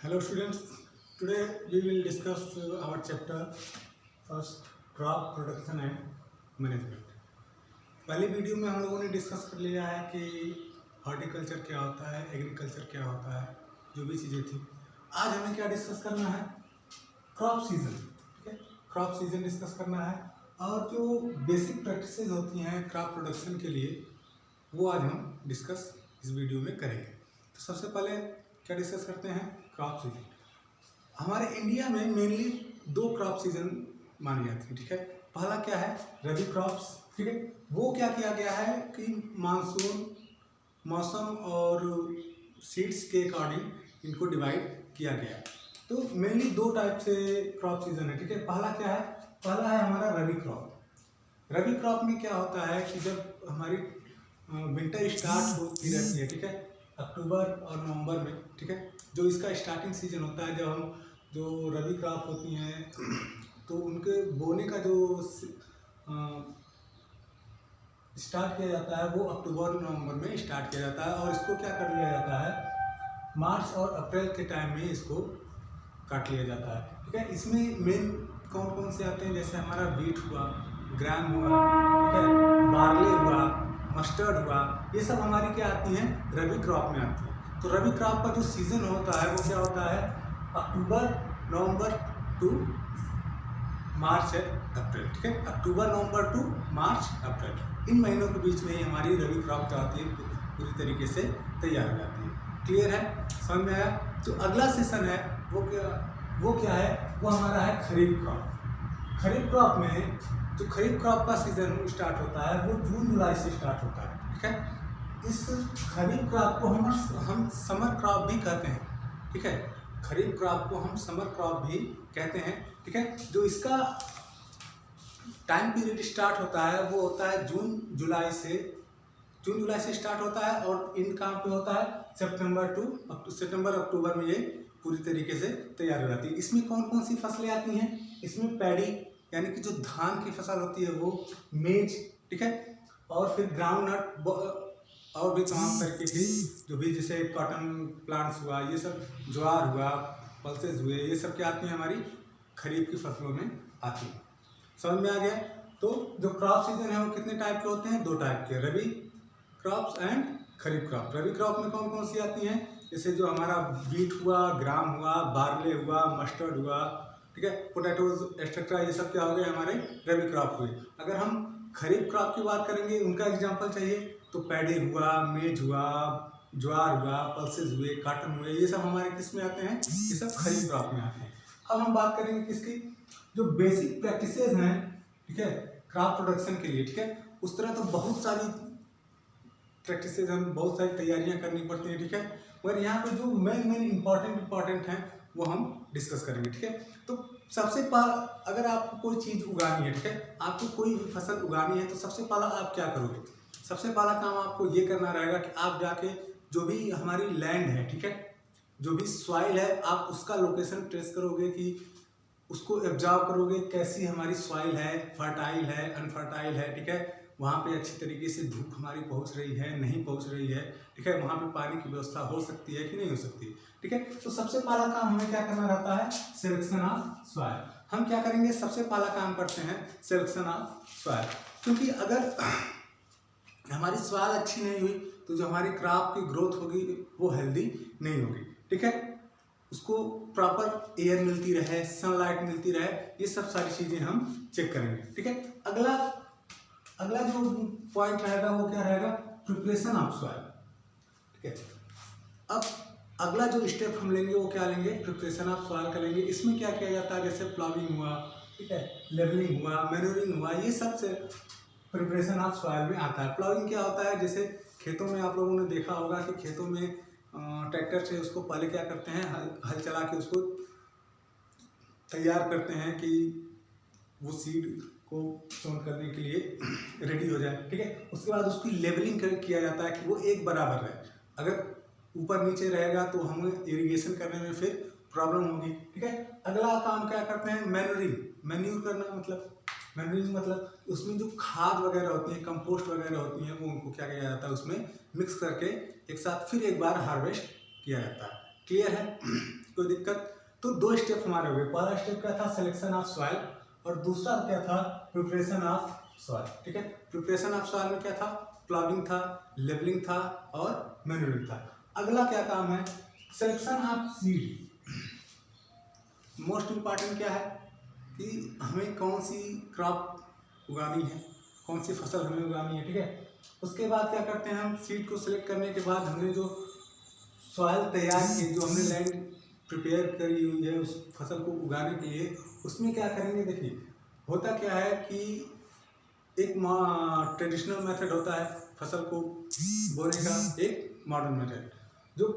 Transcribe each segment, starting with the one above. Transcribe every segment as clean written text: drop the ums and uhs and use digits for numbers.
Hello students, today we will discuss our chapter first crop production and management। पहली video में हम लोगों ने डिस्कस कर लिया है कि हॉर्टिकल्चर क्या होता है, एग्रीकल्चर क्या होता है, जो भी चीज़ें थी। आज हमें क्या डिस्कस करना है, क्रॉप सीजन। ठीक है, क्रॉप सीजन डिस्कस करना है और जो बेसिक प्रैक्टिसेस होती हैं क्रॉप प्रोडक्शन के लिए वो आज हम डिस्कस इस वीडियो में करेंगे। तो सबसे पहले क्या डिस्कस करते हैं, क्रॉप सीजन। हमारे इंडिया में मेनली दो क्रॉप सीजन मानी जाती है। ठीक है, पहला क्या है, रबी क्रॉप्स। ठीक है, वो क्या किया गया है कि मानसून, मौसम और सीड्स के अकॉर्डिंग इनको डिवाइड किया गया है। तो मेनली दो टाइप से क्रॉप सीजन है। ठीक है, पहला क्या है, पहला है हमारा रबी क्रॉप। रबी क्रॉप में क्या होता है कि जब हमारी विंटर स्टार्ट होती रहती है, ठीक है, अक्टूबर और नवंबर में। ठीक है, जो इसका स्टार्टिंग सीजन होता है, जब हम जो रबी क्रॉप होती हैं तो उनके बोने का जो स्टार्ट किया जाता है वो अक्टूबर नवंबर में स्टार्ट किया जाता है और इसको क्या कर लिया जाता है, मार्च और अप्रैल के टाइम में इसको काट लिया जाता है। ठीक है, इसमें मेन कौन कौन से आते हैं, जैसे हमारा बीट हुआ, ग्राम हुआ, ठीक है, बार्ले हुआ, मस्टर्ड हुआ, ये सब हमारी क्या आती हैं, रबी क्रॉप में आती है। तो रबी क्रॉप का जो सीज़न होता है वो क्या होता है, अक्टूबर नवंबर टू मार्च अप्रैल। ठीक है, अक्टूबर नवंबर टू मार्च अप्रैल, इन महीनों के बीच में ही हमारी रबी क्रॉप क्या होती है, पूरी तरीके से तैयार हो जाती है। क्लियर है, समझ में आया। तो अगला सेशन है वो क्या है, वो हमारा है खरीफ क्रॉप। खरीफ क्रॉप में जो खरीफ क्रॉप का सीजन स्टार्ट होता है वो जून जुलाई से स्टार्ट होता है। ठीक है, इस खरीफ क्रॉप को हम समर क्रॉप भी कहते हैं। ठीक है, खरीफ क्रॉप को हम समर क्रॉप भी कहते हैं। ठीक है, जो इसका टाइम पीरियड स्टार्ट होता है वो होता है जून जुलाई से स्टार्ट होता है और इन कहाँ पे होता है, सितंबर अक्टूबर में ये पूरी तरीके से तैयार हो जाती है। इसमें कौन कौन सी फसलें आती हैं, इसमें पैडी यानी कि जो धान की फसल होती है वो, मेज, ठीक है, और फिर ग्राउंड नट और भी तमाम तरीके की जो भी, जैसे कॉटन प्लांट्स हुआ, ये सब, ज्वार हुआ, पल्सेस हुए, ये सब क्या आती हैं, हमारी खरीफ की फसलों में आती हैं। समझ में आ गया। तो जो क्रॉप सीजन है वो कितने टाइप के होते हैं, दो टाइप के, rabi crops and kharif crop. Rabi crop में कौन कौन सी आती हैं, जैसे जो हमारा बीट हुआ, ग्राम हुआ, बार्ले हुआ, मस्टर्ड हुआ, ठीक है, पोटैटोज एक्सेट्रा, ये सब क्या हो गए, हमारे रबी क्रॉप हुए। अगर हम खरीफ क्रॉप की बात करेंगे, उनका एग्जांपल चाहिए तो पैडी हुआ, मेज हुआ, ज्वार हुआ, पल्सेस हुए, कॉटन हुए, ये सब हमारे किस में आते हैं, ये सब खरीफ क्रॉप में आते हैं। अब हम बात करेंगे किसकी, जो बेसिक प्रैक्टिसेस हैं, ठीक है, क्रॉप प्रोडक्शन के लिए। ठीक है, उस तरह तो बहुत सारी प्रैक्टिसेस, हम बहुत सारी तैयारियां करनी पड़ती हैं। ठीक है, मगर यहाँ पे जो मेन इम्पॉर्टेंट हैं वो हम डिस्कस करेंगे। ठीक है, तो सबसे पहले अगर आपको कोई चीज़ उगानी है, ठीक है, आपको कोई भी फसल उगानी है, तो सबसे पहला आप क्या करोगे, सबसे पहला काम आपको ये करना रहेगा कि आप जाके जो भी हमारी लैंड है, ठीक है, जो भी सॉइल है, आप उसका लोकेशन ट्रेस करोगे कि उसको एब्जॉर्व करोगे, कैसी हमारी सॉइल है, फर्टाइल है, अनफर्टाइल है। ठीक है, वहाँ पे अच्छी तरीके से धूप हमारी पहुँच रही है, नहीं पहुँच रही है। ठीक है, वहाँ पे पानी की व्यवस्था हो सकती है कि नहीं हो सकती। ठीक है, तो सबसे पहला काम हमें क्या करना रहता है, सिलेक्शन ऑफ सॉइल। हम क्या करेंगे, सबसे पहला काम करते हैं सिलेक्शन ऑफ सॉइल, क्योंकि अगर हमारी सॉइल अच्छी नहीं हुई तो जो हमारी क्रॉप की ग्रोथ होगी वो हेल्दी नहीं होगी। ठीक है, उसको प्रॉपर एयर मिलती रहे, सनलाइट मिलती रहे, ये सब सारी चीज़ें हम चेक करेंगे। ठीक है, अगला जो पॉइंट रहेगा वो क्या रहेगा, प्रिपरेशन ऑफ सॉइल। ठीक है, अब अगला जो स्टेप हम लेंगे वो क्या लेंगे, प्रिपरेशन ऑफ सॉइल का लेंगे। इसमें क्या किया जाता है, जैसे प्लाविंग हुआ, ठीक है, लेवलिंग हुआ, मैन्योरिंग हुआ, ये सब से प्रिपरेशन ऑफ सॉइल में आता है। प्लाविंग क्या होता है, जैसे खेतों में आप लोगों ने देखा होगा कि खेतों में ट्रैक्टर से उसको पहले क्या करते हैं, हल चला के उसको तैयार करते हैं कि वो सीड को सोन करने के लिए रेडी हो जाए। ठीक है, उसके बाद उसकी लेवलिंग किया जाता है कि वो एक बराबर रहे। अगर ऊपर नीचे रहेगा तो हमें इरिगेशन करने में फिर प्रॉब्लम होगी। ठीक है, अगला काम क्या करते हैं, मैन्यूर करना, मतलब उसमें जो खाद वगैरह होती है, कंपोस्ट वगैरह होती हैं, वो उनको क्या किया जाता है, उसमें मिक्स करके एक साथ फिर एक बार हार्वेस्ट किया जाता है। क्लियर है। कोई दिक्कत। तो 2 स्टेप हमारे हो गए। पहला स्टेप क्या था, सिलेक्शन ऑफ सॉइल, और दूसरा क्या था, प्रिपरेशन ऑफ सॉइल। ठीक है, प्रिपरेशन ऑफ सॉइल में क्या था, प्लॉगिंग था, लेवलिंग था और मैन्यूरिंग था। अगला क्या काम है, selection of seed. Most important क्या है कि हमें कौन सी क्रॉप उगानी है, कौन सी फसल हमें उगानी है। ठीक है, उसके बाद क्या करते हैं हम, सीड को सिलेक्ट करने के बाद हमने जो सॉइल तैयार की, जो हमने लैंड प्रिपेयर करी हुई है उस फसल को उगाने के लिए, उसमें क्या करेंगे। देखिए होता क्या है कि एक ट्रेडिशनल मेथड होता है फसल को बोने का, एक मॉडर्न मेथड। जो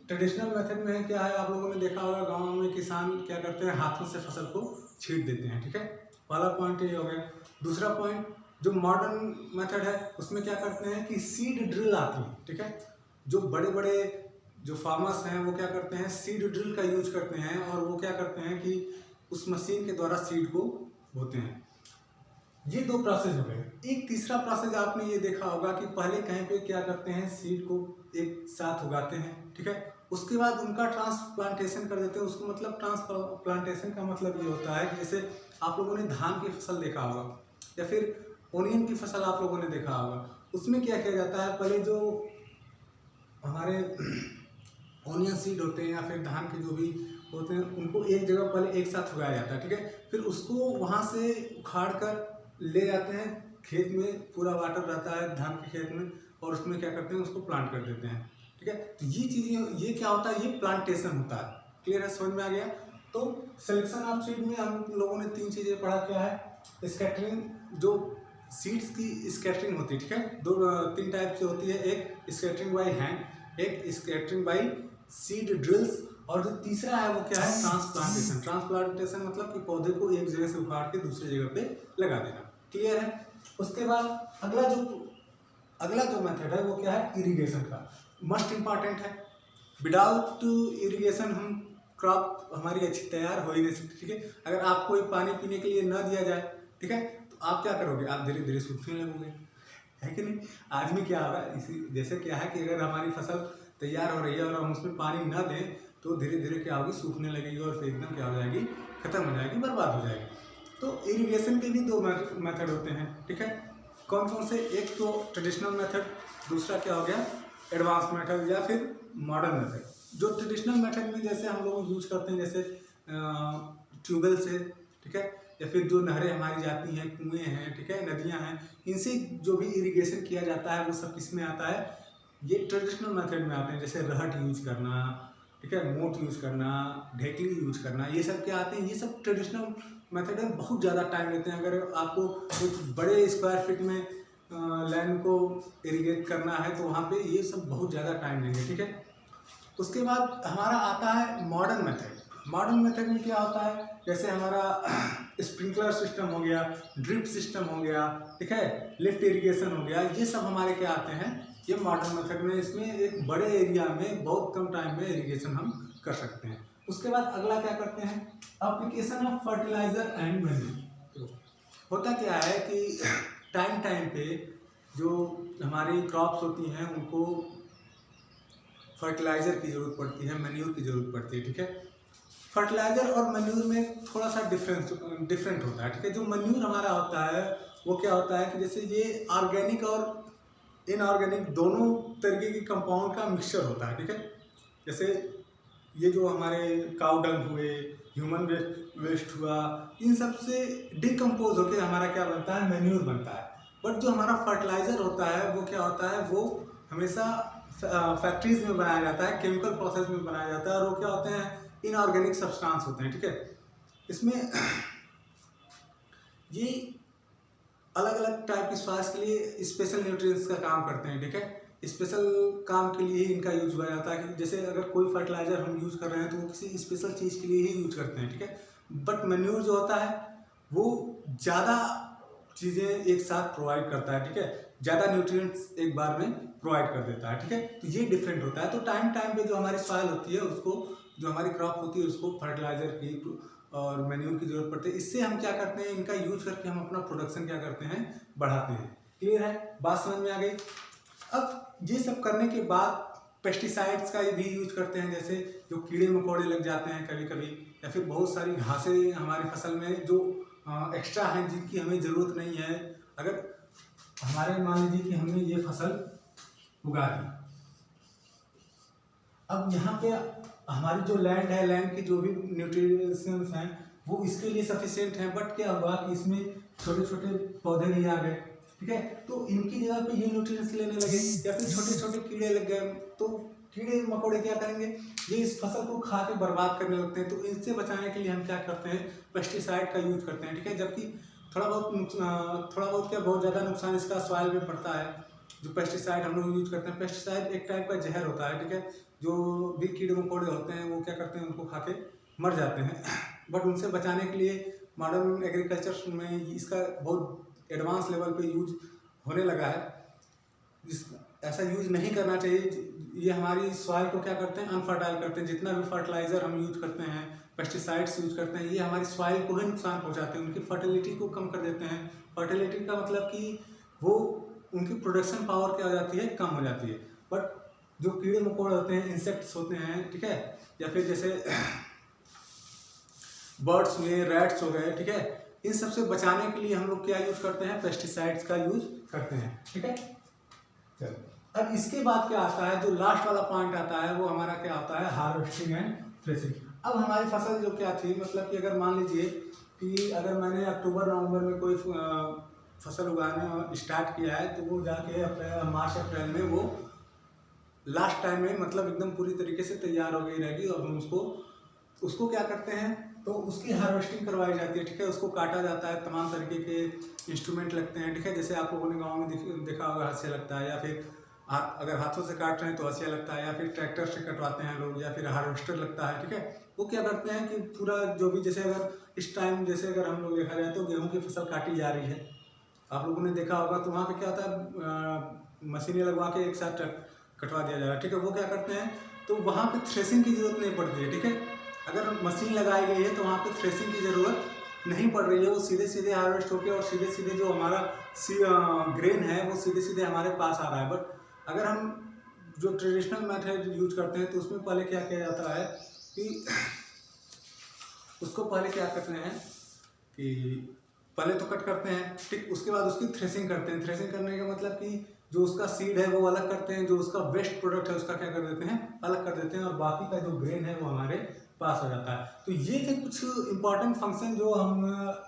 ट्रेडिशनल मेथड में है क्या है, आप लोगों ने देखा होगा गाँव में किसान क्या करते हैं, हाथों से फसल को छींट देते हैं। ठीक है, पहला पॉइंट ये हो गया। दूसरा पॉइंट, जो मॉडर्न मेथड है उसमें क्या करते हैं कि सीड ड्रिल आती है। ठीक है, जो बड़े बड़े जो फार्मर्स हैं वो क्या करते हैं, सीड ड्रिल का यूज करते हैं, और वो क्या करते हैं कि उस मशीन के द्वारा सीड को बोते हैं। ये 2 प्रोसेस हो गए। एक तीसरा प्रोसेस आपने ये देखा होगा कि पहले कहीं पे क्या करते हैं, सीड को एक साथ उगाते हैं। ठीक है, उसके बाद उनका ट्रांसप्लांटेशन कर देते हैं। उसको मतलब ट्रांसप्लांटेशन का मतलब ये होता है कि जैसे आप लोगों ने धान की फसल देखा होगा या फिर ओनियन की फसल आप लोगों ने देखा होगा, उसमें क्या किया जाता है, पहले जो हमारे ओनियन सीड होते हैं या फिर धान के जो भी होते हैं उनको एक जगह पहले एक साथ उगाया जाता है। ठीक है, फिर उसको वहाँ से उखाड़ कर ले जाते हैं खेत में, पूरा वाटर रहता है धान के खेत में, और उसमें क्या करते हैं, उसको प्लांट कर देते हैं। ठीक है, तो ये चीज़ें, ये क्या होता है, ये प्लांटेशन होता है। क्लियर है, समझ में आ गया। तो सिलेक्शन ऑफ सीड में हम लोगों ने 3 चीज़ें पढ़ा। क्या है, स्कैटरिंग, जो सीड्स की स्कैटरिंग होती है। ठीक है, 3 टाइप से होती है, एक स्कैटरिंग बाई हैंड, एक स्कैटरिंग बाई सीड ड्रिल्स, और जो तीसरा है वो क्या है, ट्रांसप्लांटेशन। ट्रांसप्लांटेशन मतलब कि पौधे को एक जगह से उखाड़ के दूसरी जगह पे लगा देना। क्लियर है। उसके बाद अगला जो मेथड है वो क्या है, इरिगेशन का। मस्ट इम्पॉर्टेंट है। विदाउट इरिगेशन हम क्रॉप हमारी अच्छी तैयार हो ही नहीं सकती। ठीक है, अगर आपको पानी पीने के लिए न दिया जाए, ठीक है, तो आप क्या करोगे, आप धीरे धीरे सूखने लगोगे, है कि नहीं। आदमी क्या होगा, इसी जैसे क्या है कि अगर हमारी फसल तैयार हो रही है और हम उसमें पानी न दें तो धीरे धीरे क्या होगी, सूखने लगेगी और फिर एकदम क्या हो जाएगी, खत्म हो जाएगी, बर्बाद हो जाएगी। तो इरिगेशन के भी 2 मेथड होते हैं। ठीक है, कौन कौन से, एक तो ट्रेडिशनल मेथड, दूसरा क्या हो गया, एडवांस मेथड या फिर मॉडर्न मेथड। जो ट्रेडिशनल मेथड में जैसे हम लोग यूज करते हैं, जैसे ट्यूबवेल से, ठीक है, या फिर जो नहरें हमारी जाती हैं, कुएँ हैं, ठीक है, नदियाँ हैं, इनसे जो भी इरिगेशन किया जाता है वो सब किस में आता है, ये ट्रेडिशनल मेथड में आते हैं। जैसे रहट यूज करना, ठीक है, मोट यूज करना, ढेकली यूज करना, ये सब क्या आते हैं, ये सब ट्रेडिशनल मेथड है। बहुत ज़्यादा टाइम लेते हैं। अगर आपको एक बड़े स्क्वायर फीट में लैंड को इरिगेट करना है तो वहाँ पे ये सब बहुत ज़्यादा टाइम लेंगे। ठीक है, उसके बाद हमारा आता है मॉडर्न मेथड। मॉडर्न मेथड में क्या होता है, जैसे हमारा स्प्रिंकलर सिस्टम हो गया, ड्रिप सिस्टम हो गया, ठीक है, लिफ्ट इरिगेशन हो गया, ये सब हमारे क्या आते हैं, ये मॉडर्न मेथड में। इसमें एक बड़े एरिया में बहुत कम टाइम में इरिगेशन हम कर सकते हैं। उसके बाद अगला क्या करते हैं, application of fertiliser and manure. होता क्या है कि टाइम टाइम पे जो हमारी क्रॉप्स होती हैं उनको फर्टिलाइज़र की ज़रूरत पड़ती है, मैन्यूर की ज़रूरत पड़ती है। ठीक है, फर्टिलाइज़र और मैन्यूर में थोड़ा सा डिफरेंट होता है। ठीक है, जो मैन्यूर हमारा होता है वो क्या होता है कि जैसे ये ऑर्गेनिक और इनऑर्गेनिक दोनों तरीके की कंपाउंड का मिक्सचर होता है। ठीक है, जैसे ये जो हमारे काउ डंग हुए, ह्यूमन वेस्ट हुआ, इन सब से डिकम्पोज होकर हमारा क्या बनता है, मैन्यूर बनता है। बट जो हमारा फर्टिलाइज़र होता है वो क्या होता है, वो हमेशा फैक्ट्रीज में बनाया जाता है, केमिकल प्रोसेस में बनाया जाता है, और वो क्या होते हैं, इनऑर्गेनिक सब्सटेंस होते हैं। ठीक है, इसमें ये अलग अलग टाइप की स्वास्थ्य के लिए स्पेशल न्यूट्रिएंट्स का काम करते हैं। ठीक है, स्पेशल काम के लिए ही इनका यूज हुआ जाता है कि जैसे अगर कोई फर्टिलाइजर हम यूज़ कर रहे हैं तो वो किसी स्पेशल चीज़ के लिए ही यूज करते हैं। ठीक है, बट मैन्यूर जो होता है वो ज़्यादा चीज़ें एक साथ प्रोवाइड करता है। ठीक है, ज़्यादा न्यूट्रिएंट्स एक बार में प्रोवाइड कर देता है। ठीक है, तो ये डिफरेंट होता है। तो टाइम टाइम पे जो हमारी सॉइल होती है उसको, जो हमारी क्रॉप होती है उसको फर्टिलाइजर की और मैन्यूर की जरूरत पड़ती है। इससे हम क्या करते हैं, इनका यूज करके हम अपना प्रोडक्शन क्या करते हैं, बढ़ाते हैं। क्लियर है, बात समझ में आ गई। अब ये सब करने के बाद पेस्टिसाइड्स का भी यूज करते हैं, जैसे जो कीड़े मकोड़े लग जाते हैं कभी कभी, या फिर बहुत सारी घासें हमारी फसल में जो एक्स्ट्रा हैं जिनकी हमें ज़रूरत नहीं है। अगर हमारे मान लीजिए कि हमने ये फसल उगा दी, अब यहाँ पे हमारी जो लैंड है, लैंड के जो भी न्यूट्रिशंस हैं वो इसके लिए सफिशिएंट हैं, बट क्या हुआ कि इसमें छोटे छोटे पौधे भी आ गए, ठीक है, तो इनकी जगह पे ये न्यूट्रिएंट्स लेने लगे, या फिर छोटे छोटे कीड़े लग गए, तो कीड़े मकोड़े क्या करेंगे, ये इस फसल को खा के बर्बाद करने लगते हैं। तो इनसे बचाने के लिए हम क्या करते हैं, पेस्टिसाइड का यूज करते हैं, ठीक है। जबकि थोड़ा बहुत क्या बहुत ज़्यादा नुकसान इसका सॉइल में पड़ता है। जो पेस्टिसाइड हम लोग यूज करते हैं, पेस्टिसाइड एक टाइप का जहर होता है, ठीक है, जो भी कीड़े मकोड़े होते हैं वो क्या करते हैं, उनको खा के मर जाते हैं। बट उनसे बचाने के लिए मॉडर्न एग्रीकल्चर में इसका बहुत एडवांस लेवल पे यूज होने लगा है। ऐसा यूज नहीं करना चाहिए। ये हमारी सॉइल को क्या करते हैं, अनफर्टाइल करते हैं। जितना भी फर्टिलाइज़र हम यूज करते हैं, पेस्टिसाइड्स यूज करते हैं, ये हमारी सॉइल को ही नुकसान पहुंचाते हैं, उनकी फर्टिलिटी को कम कर देते हैं। फर्टिलिटी का मतलब कि वो उनकी प्रोडक्शन पावर क्या हो जाती है, कम हो जाती है। बट जो कीड़े मकोड़े होते हैं, इंसेक्ट्स होते हैं, ठीक है, या फिर जैसे बर्ड्स हुए, रैट्स हो गए, ठीक है, इन सब से बचाने के लिए हम लोग क्या यूज करते हैं, पेस्टिसाइड्स का यूज करते हैं, ठीक है। चलो अब इसके बाद क्या आता है, जो लास्ट वाला पॉइंट आता है वो हमारा क्या आता है, हार्वेस्टिंग एंड थ्रेशिंग। अब हमारी फसल जो क्या थी, मतलब कि अगर मान लीजिए कि अगर मैंने अक्टूबर नवंबर में कोई फसल उगाने स्टार्ट किया है, तो वो जाके मार्च अप्रैल में वो लास्ट टाइम में मतलब एकदम पूरी तरीके से तैयार हो गई रहेगी। और हम उसको क्या करते हैं, तो उसकी हार्वेस्टिंग करवाई जाती है, ठीक है, उसको काटा जाता है, तमाम तरीके के इंस्ट्रूमेंट लगते हैं, ठीक है, जैसे आप लोगों ने गाँव में देखा होगा, हंसिया लगता है, या फिर अगर हाथों से काट रहे हैं तो हंसिया लगता है, या फिर ट्रैक्टर से कटवाते हैं लोग, या फिर हार्वेस्टर लगता है, ठीक है। वो क्या करते हैं कि पूरा जो भी, जैसे अगर इस टाइम जैसे अगर हम लोग देखा जाए तो गेहूँ की फसल काटी जा रही है, आप लोगों ने देखा होगा, तो वहाँ पे क्या होता है, मशीनें लगवा के एक साथ कटवा दिया जाएगा, ठीक है। वो क्या करते हैं, तो वहाँ पे थ्रेसिंग की जरूरत नहीं पड़ती है, ठीक है। अगर मशीन लगाई गई है तो वहाँ पे थ्रेसिंग की ज़रूरत नहीं पड़ रही है, वो सीधे सीधे हार्वेस्ट होकर और सीधे सीधे जो हमारा ग्रेन है वो सीधे सीधे हमारे पास आ रहा है। बट अगर हम जो ट्रेडिशनल मेथड यूज करते हैं तो उसमें पहले क्या किया जाता है कि उसको पहले क्या करते हैं कि पहले तो कट करते हैं, ठीक, उसके बाद उसकी थ्रेसिंग करते हैं। थ्रेसिंग करने का मतलब कि जो उसका सीड है वो अलग करते हैं, जो उसका बेस्ट प्रोडक्ट है उसका क्या कर देते हैं, अलग कर देते हैं, और बाकी का जो ग्रेन है वो हमारे पास हो जाता है। तो ये थे कुछ इंपॉर्टेंट फंक्शन जो हम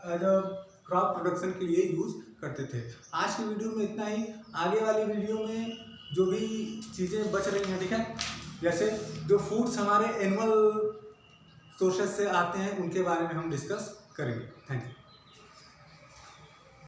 एज अ क्रॉप प्रोडक्शन के लिए यूज करते थे। आज की वीडियो में इतना ही। आगे वाली वीडियो में जो भी चीज़ें बच रही हैं, ठीक है, जैसे जो फूड्स हमारे एनुअल सोर्सेज से आते हैं उनके बारे में हम डिस्कस करेंगे। Thank you.